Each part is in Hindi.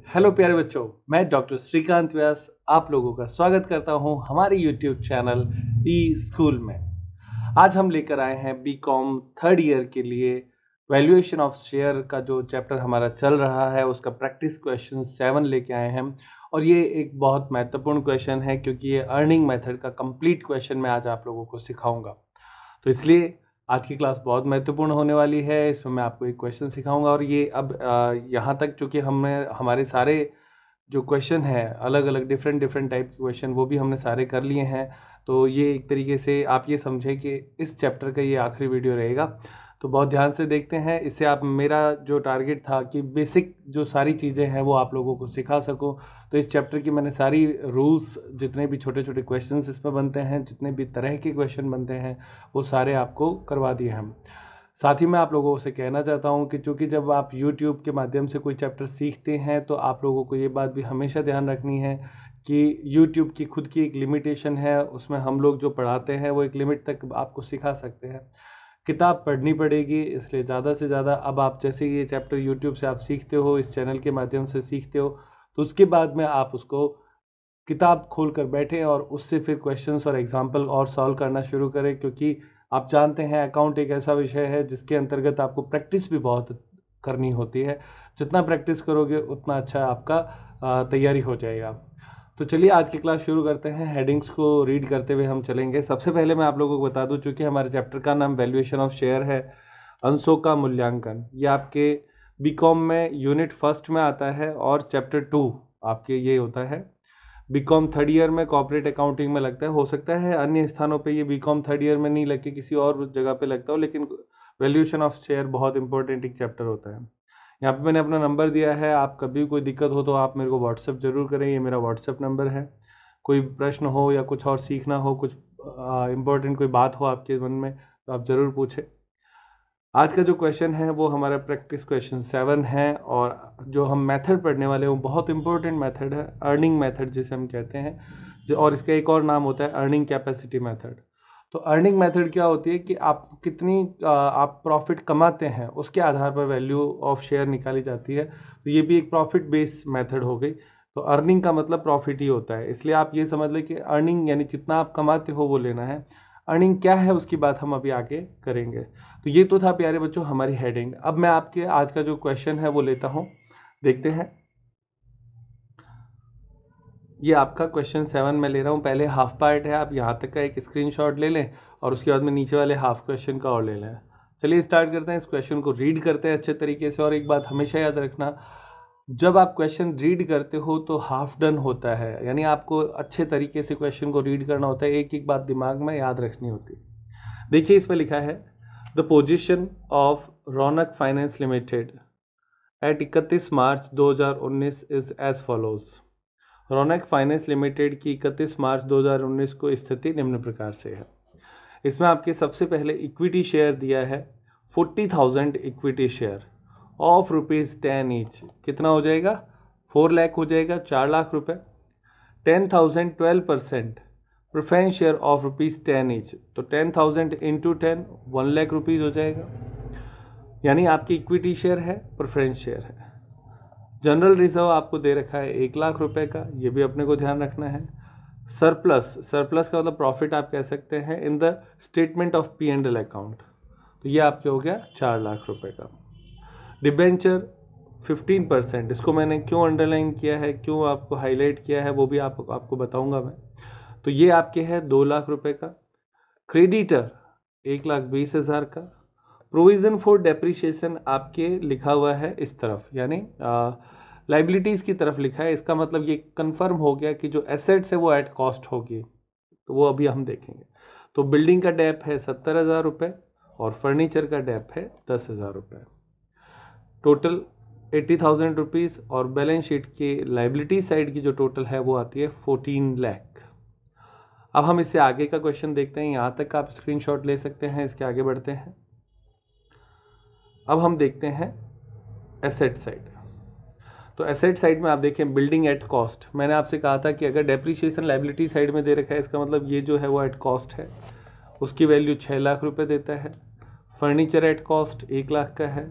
हेलो प्यारे बच्चों, मैं डॉक्टर श्रीकांत व्यास आप लोगों का स्वागत करता हूं हमारे यूट्यूब चैनल ई स्कूल में। आज हम लेकर आए हैं बीकॉम थर्ड ईयर के लिए वैल्यूएशन ऑफ शेयर का जो चैप्टर हमारा चल रहा है उसका प्रैक्टिस क्वेश्चन 7 लेके आए हैं। और ये एक बहुत महत्वपूर्ण क्वेश्चन है क्योंकि ये अर्निंग मेथड का कंप्लीट क्वेश्चन मैं आज आप लोगों को सिखाऊंगा। तो इसलिए आज की क्लास बहुत महत्वपूर्ण होने वाली है। इसमें मैं आपको एक क्वेश्चन सिखाऊंगा और ये अब यहाँ तक चूँकि हमने हमारे सारे जो क्वेश्चन है अलग अलग डिफरेंट टाइप के क्वेश्चन वो भी हमने सारे कर लिए हैं। तो ये एक तरीके से आप ये समझें कि इस चैप्टर का ये आखिरी वीडियो रहेगा। तो बहुत ध्यान से देखते हैं। इससे आप मेरा जो टारगेट था कि बेसिक जो सारी चीज़ें हैं वो आप लोगों को सिखा सकूं। तो इस चैप्टर की मैंने सारी रूल्स, जितने भी छोटे छोटे क्वेश्चंस इसमें बनते हैं, जितने भी तरह के क्वेश्चन बनते हैं, वो सारे आपको करवा दिए हम। साथ ही मैं आप लोगों से कहना चाहता हूं कि चूँकि जब आप YouTube के माध्यम से कोई चैप्टर सीखते हैं तो आप लोगों को ये बात भी हमेशा ध्यान रखनी है कि YouTube की खुद की एक लिमिटेशन है। उसमें हम लोग जो पढ़ाते हैं वो एक लिमिट तक आपको सिखा सकते हैं। किताब पढ़नी पड़ेगी, इसलिए ज़्यादा से ज़्यादा अब आप जैसे ये चैप्टर YouTube से आप सीखते हो, इस चैनल के माध्यम से सीखते हो, तो उसके बाद में आप उसको किताब खोल कर बैठें और उससे फिर क्वेश्चंस और एग्जाम्पल और सॉल्व करना शुरू करें। क्योंकि आप जानते हैं अकाउंट एक ऐसा विषय है जिसके अंतर्गत आपको प्रैक्टिस भी बहुत करनी होती है। जितना प्रैक्टिस करोगे उतना अच्छा आपका तैयारी हो जाएगा। तो चलिए आज की क्लास शुरू करते हैं। हेडिंग्स को रीड करते हुए हम चलेंगे। सबसे पहले मैं आप लोगों को बता दूं, चूँकि हमारे चैप्टर का नाम वैल्यूएशन ऑफ शेयर है, अंशों का मूल्यांकन। ये आपके बीकॉम में यूनिट फर्स्ट में आता है और चैप्टर 2 आपके ये होता है। बीकॉम थर्ड ईयर में कॉर्पोरेट अकाउंटिंग में लगता है। हो सकता है अन्य स्थानों पे ये बीकॉम थर्ड ईयर में नहीं लग के किसी और जगह पे लगता हो, लेकिन वैल्यूएशन ऑफ शेयर बहुत इंपॉर्टेंट एक चैप्टर होता है। यहाँ पे मैंने अपना नंबर दिया है, आप कभी कोई दिक्कत हो तो आप मेरे को व्हाट्सएप ज़रूर करें। ये मेरा व्हाट्सएप नंबर है। कोई प्रश्न हो या कुछ और सीखना हो, कुछ इम्पोर्टेंट कोई बात हो आपके मन में, तो आप ज़रूर पूछें। आज का जो क्वेश्चन है वो हमारा प्रैक्टिस क्वेश्चन 7 है और जो हम मेथड पढ़ने वाले हैं वो बहुत इंपॉर्टेंट मेथड है, अर्निंग मेथड जिसे हम कहते हैं। और इसका एक और नाम होता है अर्निंग कैपेसिटी मेथड। तो अर्निंग मेथड क्या होती है कि आप कितनी आप प्रॉफिट कमाते हैं उसके आधार पर वैल्यू ऑफ शेयर निकाली जाती है। तो ये भी एक प्रॉफिट बेस्ड मेथड हो गई। तो अर्निंग का मतलब प्रॉफिट ही होता है, इसलिए आप ये समझ लें कि अर्निंग यानी जितना आप कमाते हो वो लेना है। अर्निंग क्या है उसकी बात हम अभी आगे करेंगे। तो ये तो था प्यारे बच्चों हमारी हेडिंग। अब मैं आपके आज का जो क्वेश्चन है वो लेता हूँ, देखते हैं। ये आपका क्वेश्चन 7 मैं ले रहा हूँ। पहले हाफ पार्ट है, आप यहाँ तक का एक स्क्रीनशॉट ले लें और उसके बाद में नीचे वाले हाफ क्वेश्चन का और ले लें। चलिए स्टार्ट करते हैं। इस क्वेश्चन को रीड करते हैं अच्छे तरीके से। और एक बात हमेशा याद रखना, जब आप क्वेश्चन रीड करते हो तो हाफ डन होता है, यानी आपको अच्छे तरीके से क्वेश्चन को रीड करना होता है। एक एक बात दिमाग में याद रखनी होती है। देखिए इसमें लिखा है the position of Raunak finance limited at 31 March 2019 is as follows. Raunak finance limited की 31 मार्च 2019 को स्थिति निम्न प्रकार से है। इसमें आपके सबसे पहले इक्विटी शेयर दिया है 40,000 इक्विटी शेयर ऑफ ₹10 ईच। कितना हो जाएगा? 4 लाख हो जाएगा, 4 लाख रुपए। 10,000 12% प्रेफरेंस शेयर ऑफ ₹10 ईच, तो 10,000 इंटू 10 1 लाख रुपीज़ हो जाएगा। यानी आपकी इक्विटी शेयर है, प्रेफरेंस शेयर है। जनरल रिजर्व आपको दे रखा है 1 लाख रुपए का, ये भी अपने को ध्यान रखना है। सरप्लस, सरप्लस का मतलब प्रॉफिट आप कह सकते हैं in the statement of P&L account, तो ये आपके हो गया 4 लाख रुपए का। डिबेंचर 15%, इसको मैंने क्यों अंडरलाइन किया है, क्यों आपको हाईलाइट किया है, वो भी आपको बताऊंगा मैं। तो ये आपके है 2 लाख रुपए का। क्रेडिटर 1,20,000 का। प्रोविज़न फॉर डेप्रिशिएशन आपके लिखा हुआ है इस तरफ, यानी लाइबिलिटीज़ की तरफ लिखा है। इसका मतलब ये कंफर्म हो गया कि जो एसेट्स है वो एट कॉस्ट होगी, तो वो अभी हम देखेंगे। तो बिल्डिंग का डेप है 70,000 रुपये और फर्नीचर का डेप है 10,000 रुपये। टोटल 80,000 रुपीज़ और बैलेंस शीट की लाइबिलिटी साइड की जो टोटल है वो आती है 14 लाख। अब हम इससे आगे का क्वेश्चन देखते हैं। यहाँ तक आप स्क्रीनशॉट ले सकते हैं, इसके आगे बढ़ते हैं। अब हम देखते हैं एसेट साइड। तो एसेट साइड में आप देखें बिल्डिंग एट कॉस्ट। मैंने आपसे कहा था कि अगर डेप्रिशिएशन लाइबिलिटी साइड में दे रखा है, इसका मतलब ये जो है वो एट कॉस्ट है, उसकी वैल्यू 6 लाख रुपए देता है। फर्नीचर एट कॉस्ट 1 लाख का है।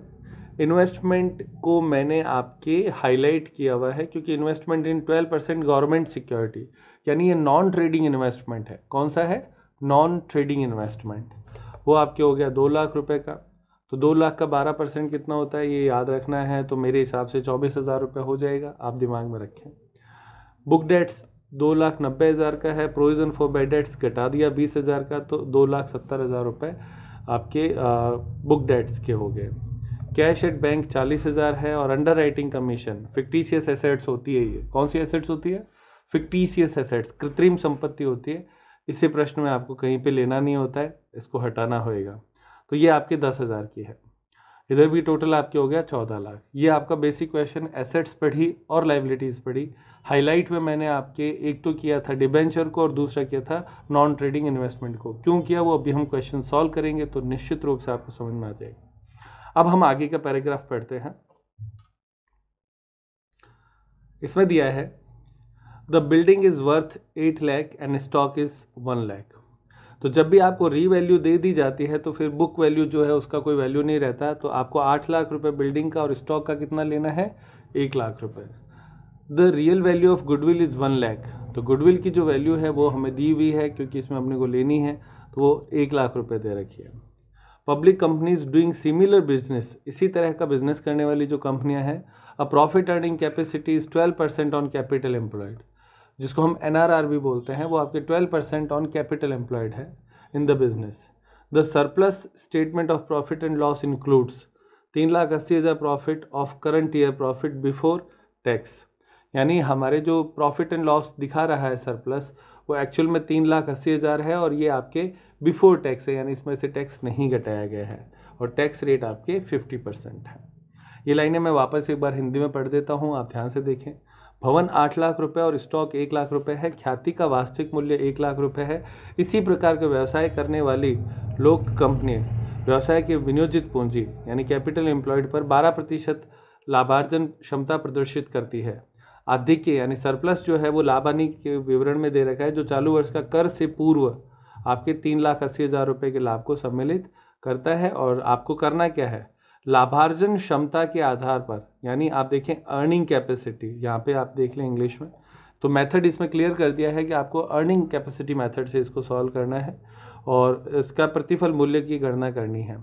इन्वेस्टमेंट को मैंने आपके हाईलाइट किया हुआ है क्योंकि इन्वेस्टमेंट इन 12% गवर्नमेंट सिक्योरिटी, यानी ये नॉन ट्रेडिंग इन्वेस्टमेंट है। कौन सा है? Non trading investment. वो आपके हो गया 2 लाख रुपए का। तो 2 लाख का 12% कितना होता है ये याद रखना है, तो मेरे हिसाब से 24,000 रुपये हो जाएगा, आप दिमाग में रखें। बुक डेट्स 2,90,000 का है, प्रोविजन फॉर बैड डेट्स घटा दिया 20,000 का, तो 2,70,000 रुपये आपके बुक डेट्स के हो गए। कैश एट बैंक 40,000 है, और under writing commission fictitious assets होती है। ये कौन सी एसेट्स होती है? फिक्टिशियस एसेट्स, कृत्रिम संपत्ति होती है। इसे प्रश्न में आपको कहीं पे लेना नहीं होता है, इसको हटाना होएगा। तो ये आपके 10,000 की है। इधर भी टोटल आपके हो गया 14 लाख। ये आपका बेसिक क्वेश्चन, एसेट्स पढ़ी और लाइबिलिटीज़ पढ़ी। हाईलाइट में मैंने आपके एक तो किया था डिबेंचर को और दूसरा किया था नॉन ट्रेडिंग इन्वेस्टमेंट को। क्यों किया वो अभी हम क्वेश्चन सॉल्व करेंगे तो निश्चित रूप से आपको समझ में आ जाएगा। अब हम आगे का पैराग्राफ पढ़ते हैं। इसमें दिया है the building is worth 8 lakh and stock is 1 lakh. तो जब भी आपको रीवैल्यू दे दी जाती है तो फिर बुक वैल्यू जो है उसका कोई वैल्यू नहीं रहता, तो आपको 8 लाख रुपए बिल्डिंग का और स्टॉक का कितना लेना है? 1 लाख रुपए। The real value of goodwill is 1 lakh. तो गुडविल की जो वैल्यू है वो हमें दी हुई है क्योंकि इसमें अपने को लेनी है, तो वो 1 लाख रुपए दे रखी है। Public companies doing similar business, इसी तरह का बिजनेस करने वाली जो कंपनियां हैं, a profit earning capacity is 12% on capital employed, जिसको हम NRR भी बोलते हैं, वो आपके 12% ऑन कैपिटल एम्प्लॉयड है in the business. The surplus statement of profit and loss includes 3,80,000 profit of current year profit before tax. यानी हमारे जो प्रॉफिट एंड लॉस दिखा रहा है सरप्लस, वो एक्चुअल में 3,80,000 है और ये आपके बिफोर टैक्स है, यानी इसमें से टैक्स नहीं घटाया गया है और टैक्स रेट आपके 50% है। ये लाइनें मैं वापस एक बार हिंदी में पढ़ देता हूँ, आप ध्यान से देखें। भवन 8 लाख रुपए और स्टॉक 1 लाख रुपए है। ख्याति का वास्तविक मूल्य 1 लाख रुपए है। इसी प्रकार के व्यवसाय करने वाली लोग कंपनी व्यवसाय के विनियोजित पूंजी यानी कैपिटल एम्प्लॉयड पर 12% लाभार्जन क्षमता प्रदर्शित करती है। आधिक्य यानी सरप्लस जो है वो लाभ हानि के विवरण में दे रखा है, जो चालू वर्ष का कर से पूर्व आपके 3,80,000 रुपये के लाभ को सम्मिलित करता है। और आपको करना क्या है? लाभार्जन क्षमता के आधार पर, यानी आप देखें अर्निंग कैपेसिटी, यहाँ पे आप देख लें इंग्लिश में, तो मेथड इसमें क्लियर कर दिया है कि आपको अर्निंग कैपेसिटी मेथड से इसको सॉल्व करना है और इसका प्रतिफल मूल्य की गणना करनी है,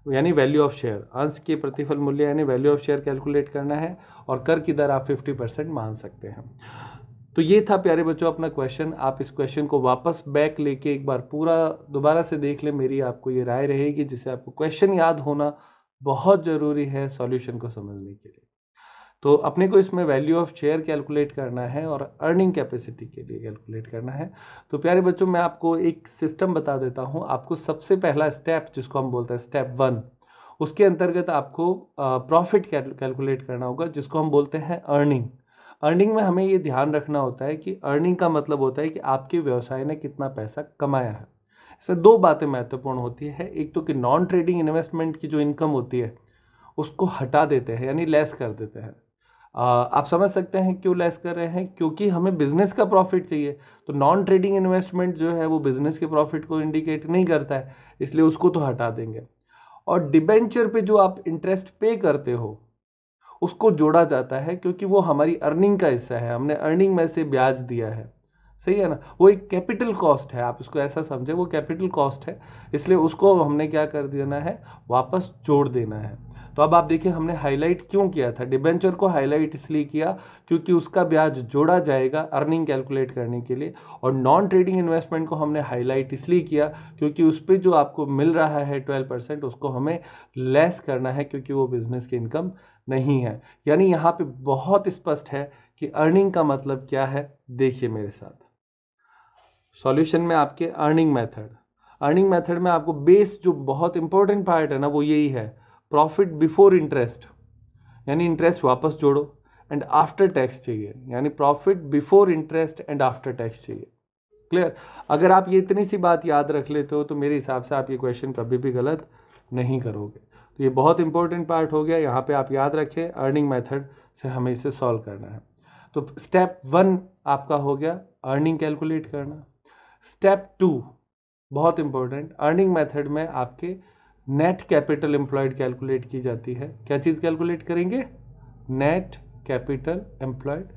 यानी वैल्यू ऑफ शेयर, अंश के प्रतिफल मूल्य यानी वैल्यू ऑफ शेयर कैलकुलेट करना है, और कर की दर आप 50% मान सकते हैं। तो ये था प्यारे बच्चों अपना क्वेश्चन। आप इस क्वेश्चन को वापस बैक लेके एक बार पूरा दोबारा से देख लें, मेरी आपको ये राय रहेगी, जिससे आपको क्वेश्चन याद होना बहुत ज़रूरी है सॉल्यूशन को समझने के लिए। तो अपने को इसमें वैल्यू ऑफ शेयर कैलकुलेट करना है और अर्निंग कैपेसिटी के लिए कैलकुलेट करना है। तो प्यारे बच्चों मैं आपको एक सिस्टम बता देता हूँ। आपको सबसे पहला स्टेप जिसको हम बोलते हैं स्टेप 1, उसके अंतर्गत आपको प्रॉफिट कैलकुलेट करना होगा, जिसको हम बोलते हैं अर्निंग। अर्निंग में हमें ये ध्यान रखना होता है कि अर्निंग का मतलब होता है कि आपके व्यवसाय ने कितना पैसा कमाया है। इससे 2 बातें महत्वपूर्ण होती है। एक तो कि नॉन ट्रेडिंग इन्वेस्टमेंट की जो इनकम होती है उसको हटा देते हैं, यानी लेस कर देते हैं। आप समझ सकते हैं क्यों लेस कर रहे हैं? क्योंकि हमें बिजनेस का प्रॉफिट चाहिए, तो नॉन ट्रेडिंग इन्वेस्टमेंट जो है वो बिजनेस के प्रॉफिट को इंडिकेट नहीं करता है, इसलिए उसको तो हटा देंगे। और डिबेंचर पे जो आप इंटरेस्ट पे करते हो उसको जोड़ा जाता है, क्योंकि वो हमारी अर्निंग का हिस्सा है, हमने अर्निंग में से ब्याज दिया है, सही है ना। वो एक कैपिटल कॉस्ट है, आप इसको ऐसा समझे, वो कैपिटल कॉस्ट है, इसलिए उसको हमने क्या कर देना है? वापस जोड़ देना है। तो अब आप देखिए हमने हाईलाइट क्यों किया था? डिबेंचर को हाईलाइट इसलिए किया क्योंकि उसका ब्याज जोड़ा जाएगा अर्निंग कैलकुलेट करने के लिए, और नॉन ट्रेडिंग इन्वेस्टमेंट को हमने हाईलाइट इसलिए किया क्योंकि उस पर जो आपको मिल रहा है 12% उसको हमें लेस करना है, क्योंकि वो बिजनेस की इनकम नहीं है। यानी यहाँ पे बहुत स्पष्ट है कि अर्निंग का मतलब क्या है। देखिए मेरे साथ सॉल्यूशन में आपके अर्निंग मेथड में आपको बेस जो बहुत इंपॉर्टेंट पार्ट है ना वो यही है, प्रॉफिट बिफोर इंटरेस्ट, यानी इंटरेस्ट वापस जोड़ो, एंड आफ्टर टैक्स चाहिए, यानी profit before interest and after tax चाहिए। क्लियर? अगर आप ये इतनी सी बात याद रख लेते हो तो मेरे हिसाब से आप ये क्वेश्चन कभी भी गलत नहीं करोगे। तो ये बहुत इंपॉर्टेंट पार्ट हो गया, यहाँ पे आप याद रखें अर्निंग मेथड से हमें इसे सॉल्व करना है। तो स्टेप 1 आपका हो गया अर्निंग कैलकुलेट करना। स्टेप 2 बहुत इंपॉर्टेंट, अर्निंग मेथड में आपके नेट कैपिटल एम्प्लॉयड कैलकुलेट की जाती है। क्या चीज़ कैलकुलेट करेंगे? Net capital employed.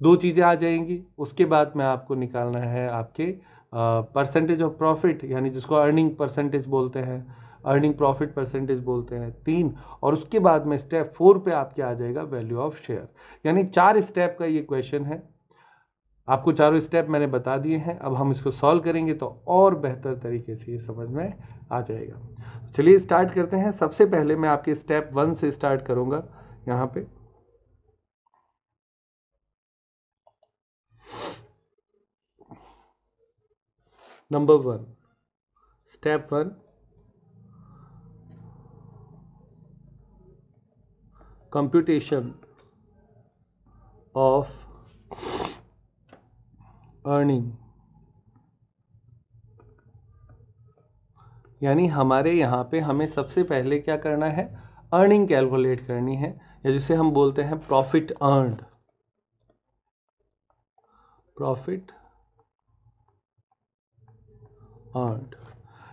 दो चीज़ें आ जाएंगी। उसके बाद में आपको निकालना है आपके परसेंटेज ऑफ प्रॉफिट, यानी जिसको अर्निंग परसेंटेज बोलते हैं, अर्निंग प्रॉफिट परसेंटेज बोलते हैं, 3। और उसके बाद में स्टेप 4 पे आपके आ जाएगा वैल्यू ऑफ शेयर। यानी 4 स्टेप का ये क्वेश्चन है। आपको चारों स्टेप मैंने बता दिए हैं। अब हम इसको सॉल्व करेंगे तो और बेहतर तरीके से ये समझ में आ जाएगा। चलिए स्टार्ट करते हैं। सबसे पहले मैं आपके स्टेप 1 से स्टार्ट करूंगा। यहाँ पे number 1, step 1, computation of earning. यानी हमारे यहाँ पे हमें सबसे पहले क्या करना है? अर्निंग कैलकुलेट करनी है, या जिसे हम बोलते हैं प्रॉफिट अर्नड। प्रॉफिट अर्नड,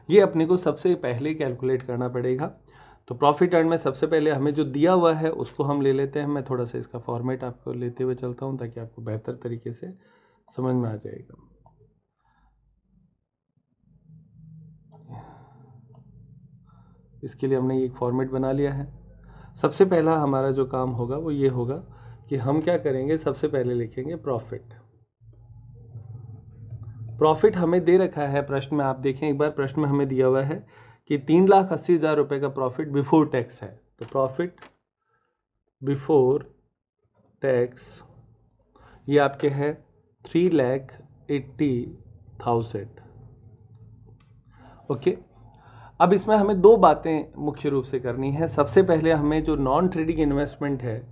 ये अपने को सबसे पहले कैलकुलेट करना पड़ेगा। तो प्रॉफिट अर्न में सबसे पहले हमें जो दिया हुआ है उसको हम ले लेते हैं। मैं थोड़ा सा इसका फॉर्मेट आपको लेते हुए चलता हूँ ताकि आपको बेहतर तरीके से समझ में आ जाएगा। इसके लिए हमने एक फॉर्मेट बना लिया है। सबसे पहला हमारा जो काम होगा वो ये होगा कि हम क्या करेंगे, सबसे पहले लिखेंगे प्रॉफिट। प्रॉफिट हमें दे रखा है प्रश्न में, आप देखें एक बार, प्रश्न में हमें दिया हुआ है कि 3,80,000 रुपये का प्रॉफिट बिफोर टैक्स है। तो प्रॉफिट बिफोर टैक्स ये आपके है 3,80,000। ओके, अब इसमें हमें दो बातें मुख्य रूप से करनी है। सबसे पहले हमें जो नॉन ट्रेडिंग इन्वेस्टमेंट है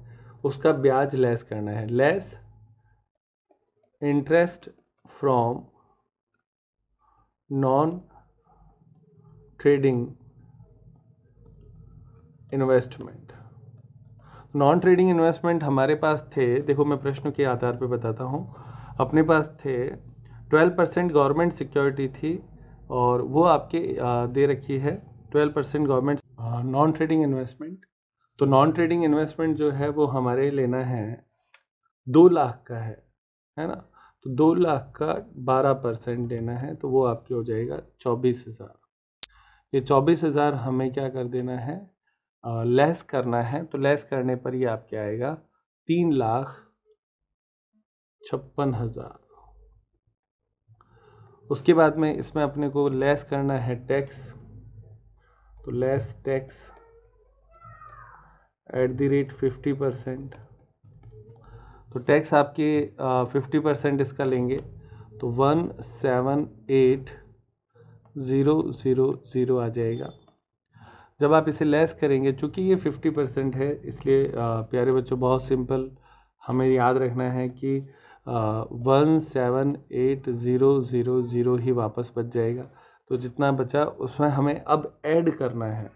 उसका ब्याज लेस करना है। Less interest from non trading investment. Non trading investment हमारे पास थे, देखो मैं प्रश्न के आधार पर बताता हूँ। अपने पास थे 12% गवर्नमेंट सिक्योरिटी थी, और वो आपके दे रखी है 12% गवर्नमेंट नॉन ट्रेडिंग इन्वेस्टमेंट। तो नॉन ट्रेडिंग इन्वेस्टमेंट जो है वो हमारे लेना है 2 लाख का है ना। तो 2 लाख का 12% देना है, तो वो आपके हो जाएगा 24,000। ये 24,000 हमें क्या कर देना है, लेस करना है। तो लेस करने पर ये आपके आएगा 3,56,000। उसके बाद में इसमें अपने को लेस करना है टैक्स। तो लेस टैक्स @50%। तो टैक्स आपके 50% इसका लेंगे तो 178,000 आ जाएगा। जब आप इसे लेस करेंगे, चूंकि ये 50% है, इसलिए प्यारे बच्चों बहुत सिंपल हमें याद रखना है कि 178,000 ही वापस बच जाएगा। तो जितना बचा उसमें हमें अब ऐड करना है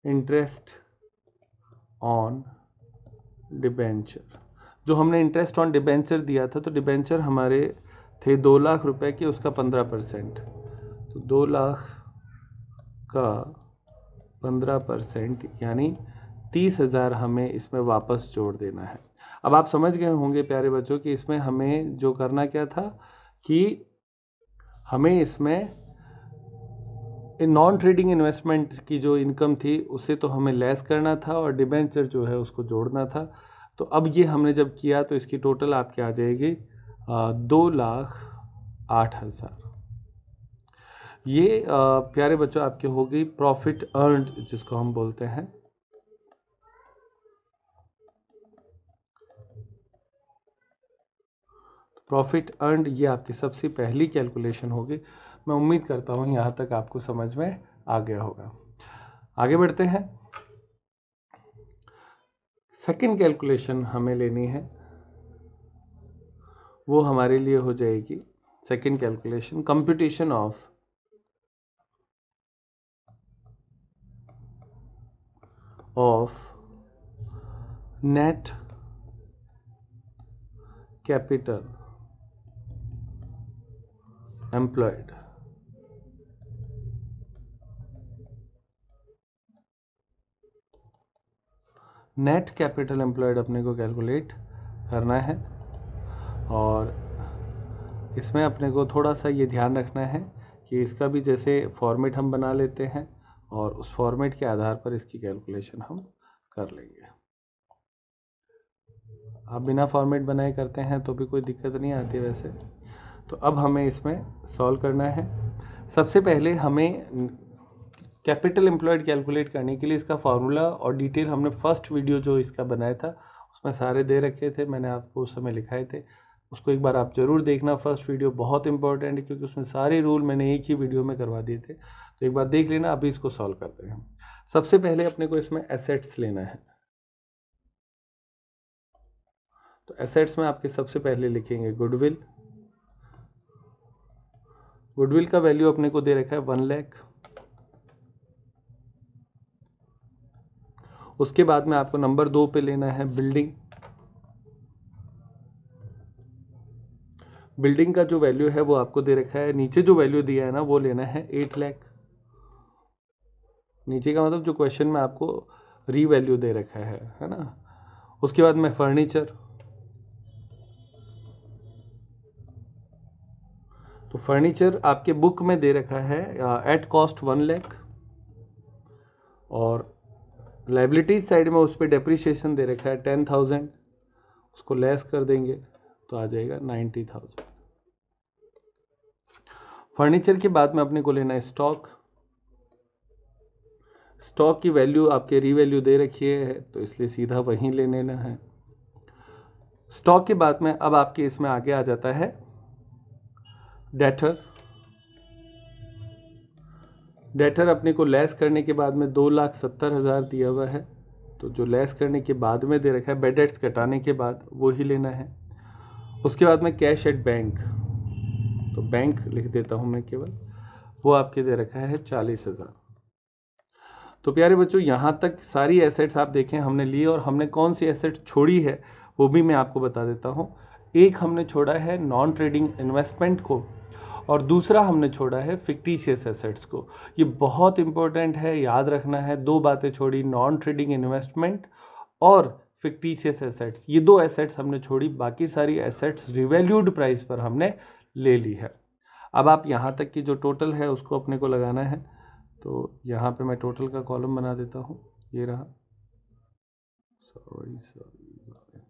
इंटरेस्ट ऑन डिबेंचर। जो हमने इंटरेस्ट ऑन डिबेंचर दिया था, तो डिबेंचर हमारे थे 2 लाख रुपए के, उसका 15%। तो 2 लाख का 15% यानी 30,000 हमें इसमें वापस जोड़ देना है। अब आप समझ गए होंगे प्यारे बच्चों कि इसमें हमें जो करना क्या था कि हमें इसमें नॉन ट्रेडिंग इन्वेस्टमेंट की जो इनकम थी उसे तो हमें लेस करना था, और डिबेंचर जो है उसको जोड़ना था। तो अब ये हमने जब किया तो इसकी टोटल आपके आ जाएगी 2,08,000। ये प्यारे बच्चों आपके हो गई प्रॉफिट अर्नड, जिसको हम बोलते हैं। प्रॉफिट अर्नड ये आपकी सबसे पहली कैलकुलेशन होगी। मैं उम्मीद करता हूँ यहाँ तक आपको समझ में आ गया होगा। आगे बढ़ते हैं। सेकंड कैलकुलेशन हमें लेनी है, वो हमारे लिए हो जाएगी second calculation, computation of net capital employed. Net capital employed अपने को कैलकुलेट करना है। और इसमें अपने को थोड़ा सा ये ध्यान रखना है कि इसका भी जैसे फॉर्मेट हम बना लेते हैं और उस फॉर्मेट के आधार पर इसकी कैलकुलेशन हम कर लेंगे। आप बिना फॉर्मेट बनाए करते हैं तो भी कोई दिक्कत नहीं आती वैसे। तो अब हमें इसमें सॉल्व करना है। सबसे पहले हमें कैपिटल एम्प्लॉयड कैलकुलेट करने के लिए इसका फार्मूला और डिटेल हमने फर्स्ट वीडियो जो इसका बनाया था उसमें सारे दे रखे थे, मैंने आपको उस समय लिखाए थे। उसको एक बार आप ज़रूर देखना, फर्स्ट वीडियो बहुत इंपॉर्टेंट है क्योंकि उसमें सारे रूल मैंने एक ही वीडियो में करवा दिए थे। तो एक बार देख लेना। अभी इसको सॉल्व करते हैं। सबसे पहले अपने को इसमें एसेट्स लेना है। तो एसेट्स में आपके सबसे पहले लिखेंगे गुडविल। गुडविल का वैल्यू अपने को दे रखा है 1 लाख। उसके बाद में आपको नंबर 2 पे लेना है बिल्डिंग। बिल्डिंग का जो वैल्यू है वो आपको दे रखा है, नीचे जो वैल्यू दिया है ना वो लेना है 8 लाख। नीचे का मतलब जो क्वेश्चन में आपको री वैल्यू दे रखा है ना। उसके बाद में फर्नीचर। तो फर्नीचर आपके बुक में दे रखा है एट कॉस्ट 1 लाख। और लाइबिलिटीज साइड में उस पर डेप्रिसिएशन दे रखा है 10,000। उसको लेस कर देंगे तो आ जाएगा 90,000। फर्नीचर के बाद में अपने को लेना है स्टॉक। स्टॉक की वैल्यू आपके रीवैल्यू दे रखी है तो इसलिए सीधा वहीं ले लेना है। स्टॉक के बाद में अब आपके इसमें आगे आ जाता है डेटर। डेटर अपने को लेस करने के बाद में 2,70,000 दिया हुआ है। तो जो लेस करने के बाद में दे रखा है बैड डेट्स कटाने के बाद वो ही लेना है। उसके बाद में कैश एट बैंक, तो बैंक लिख देता हूं मैं केवल, वो आपके दे रखा है 40,000। तो प्यारे बच्चों यहाँ तक सारी एसेट्स आप देखें हमने ली और हमने कौन सी एसेट छोड़ी है वो भी मैं आपको बता देता हूँ। एक हमने छोड़ा है नॉन ट्रेडिंग इन्वेस्टमेंट को और दूसरा हमने छोड़ा है फिक्टिशियस एसेट्स को। ये बहुत इंपॉर्टेंट है, याद रखना है। 2 बातें छोड़ी, नॉन ट्रेडिंग इन्वेस्टमेंट और फिक्टिशियस एसेट्स। ये 2 एसेट्स हमने छोड़ी, बाकी सारी एसेट्स रिवैल्यूड प्राइस पर हमने ले ली है। अब आप यहाँ तक की जो टोटल है उसको अपने को लगाना है। तो यहाँ पे मैं टोटल का कॉलम बना देता हूँ, ये रहा। सॉरी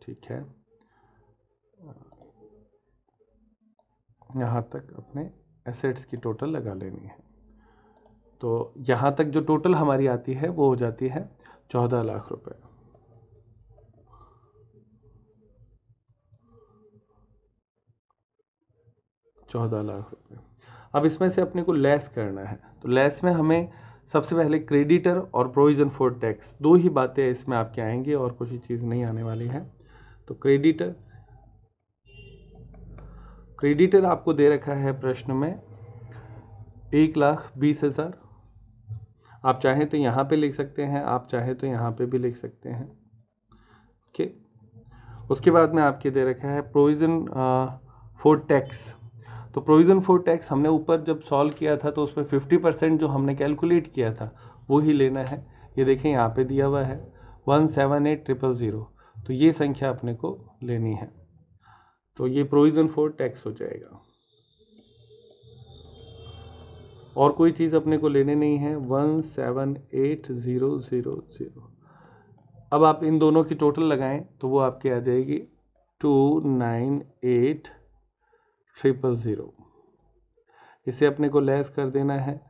ठीक है। यहाँ तक अपने एसेट्स की टोटल लगा लेनी है। तो यहाँ तक जो टोटल हमारी आती है वो हो जाती है 14 लाख रुपए। अब इसमें से अपने को लेस करना है। तो लेस में हमें सबसे पहले क्रेडिटर और प्रोविजन फॉर टैक्स, 2 ही बातें इसमें आपके आएंगी और कुछ चीज़ नहीं आने वाली है। तो क्रेडिटर आपको दे रखा है प्रश्न में 1,20,000। आप चाहें तो यहाँ पे लिख सकते हैं, आप चाहें तो यहाँ पे भी लिख सकते हैं। ओके। उसके बाद में आपके दे रखा है प्रोविजन फॉर टैक्स। तो प्रोविजन फॉर टैक्स हमने ऊपर जब सॉल्व किया था तो उसमें 50% जो हमने कैलकुलेट किया था वो ही लेना है। ये देखें यहाँ पे दिया हुआ है 178,000। तो ये संख्या अपने को लेनी है। तो ये प्रोविजन फॉर टैक्स हो जाएगा और कोई चीज़ अपने को लेने नहीं है। 178,000। अब आप इन दोनों की टोटल लगाएं तो वो आपके आ जाएगी 298,000। इसे अपने को लेस कर देना है।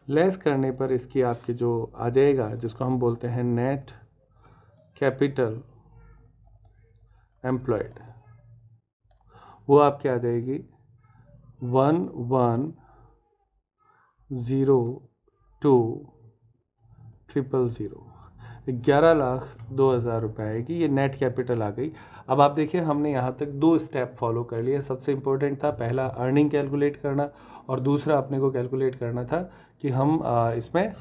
लेस करने पर इसकी आपकी जो आ जाएगा जिसको हम बोलते हैं नेट कैपिटल एम्प्लॉयड, वो आपके आ जाएगी 11,02,000। 11,02,000 रुपये आएगी। ये नेट कैपिटल आ गई। अब आप देखिए हमने यहाँ तक 2 स्टेप फॉलो कर लिए। सबसे इम्पोर्टेंट था पहला अर्निंग कैलकुलेट करना और दूसरा अपने को कैलकुलेट करना था कि हम इसमें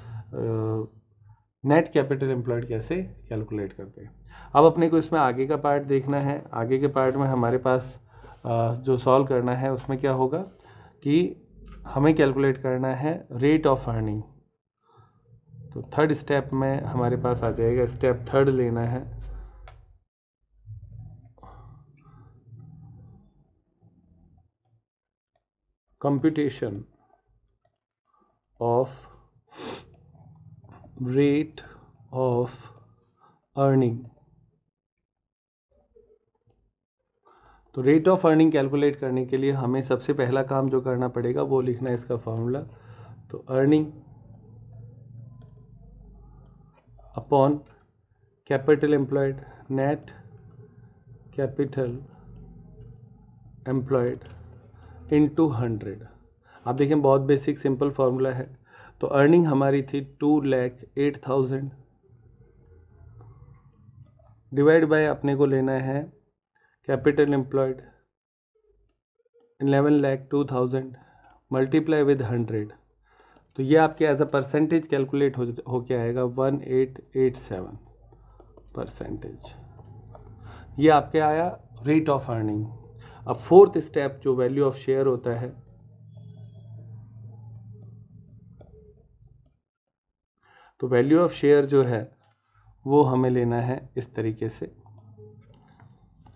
नेट कैपिटल एम्प्लॉयड कैसे कैलकुलेट करते हैं। अब अपने को इसमें आगे का पार्ट देखना है। आगे के पार्ट में हमारे पास जो सॉल्व करना है उसमें क्या होगा कि हमें कैलकुलेट करना है रेट ऑफ अर्निंग। तो थर्ड स्टेप में हमारे पास आ जाएगा, स्टेप थर्ड लेना है। Computation of rate of earning. तो रेट ऑफ अर्निंग कैलकुलेट करने के लिए हमें सबसे पहला काम जो करना पड़ेगा वो लिखना है इसका फॉर्मूला। तो earning upon capital employed, net capital employed into 100। आप देखें बहुत बेसिक सिंपल फार्मूला है। तो अर्निंग हमारी थी 2,08,000 डिवाइड बाय अपने को लेना है कैपिटल एम्प्लॉयड 11,02,000 मल्टीप्लाई विद 100। तो ये आपके एज अ परसेंटेज कैलकुलेट हो के आएगा 1887%। ये आपके आया रेट ऑफ अर्निंग। अब फोर्थ स्टेप जो वैल्यू ऑफ शेयर होता है, तो वैल्यू ऑफ शेयर जो है वो हमें लेना है इस तरीके से।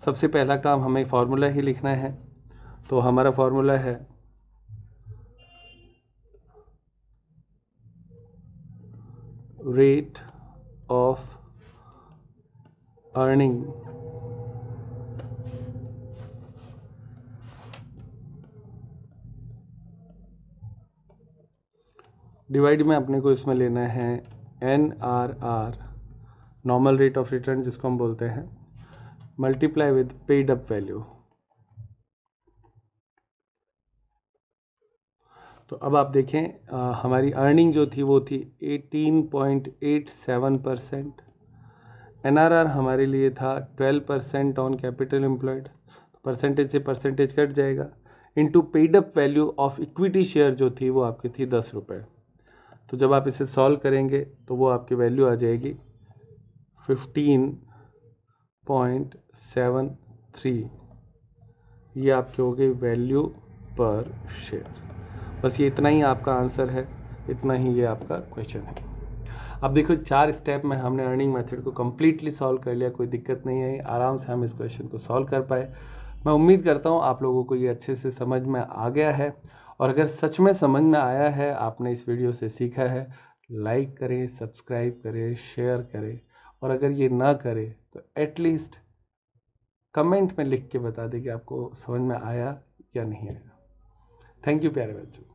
सबसे पहला काम हमें फॉर्मूला ही लिखना है। तो हमारा फॉर्मूला है रेट ऑफ अर्निंग डिवाइड में अपने को इसमें लेना है NRR, normal rate of return जिसको हम बोलते हैं, multiply with paid up value. तो अब आप देखें हमारी अर्निंग जो थी वो थी 18.87%। NRR हमारे लिए था 12% ऑन कैपिटल एम्प्लॉयड, परसेंटेज से परसेंटेज कट जाएगा, into paid up value of equity share जो थी वो आपकी थी 10 रुपये। तो जब आप इसे सॉल्व करेंगे तो वो आपकी वैल्यू आ जाएगी 15.73। ये आपकी हो गई वैल्यू पर शेयर। बस ये इतना ही आपका आंसर है, इतना ही ये आपका क्वेश्चन है। अब देखो 4 स्टेप में हमने अर्निंग मेथड को कम्प्लीटली सॉल्व कर लिया, कोई दिक्कत नहीं आई, आराम से हम इस क्वेश्चन को सॉल्व कर पाए। मैं उम्मीद करता हूँ आप लोगों को ये अच्छे से समझ में आ गया है, और अगर सच में समझ में आया है, आपने इस वीडियो से सीखा है, लाइक करें, सब्सक्राइब करें, शेयर करें, और अगर ये ना करें तो एटलीस्ट कमेंट में लिख के बता दें कि आपको समझ में आया या नहीं आया। थैंक यू प्यारे बच्चों।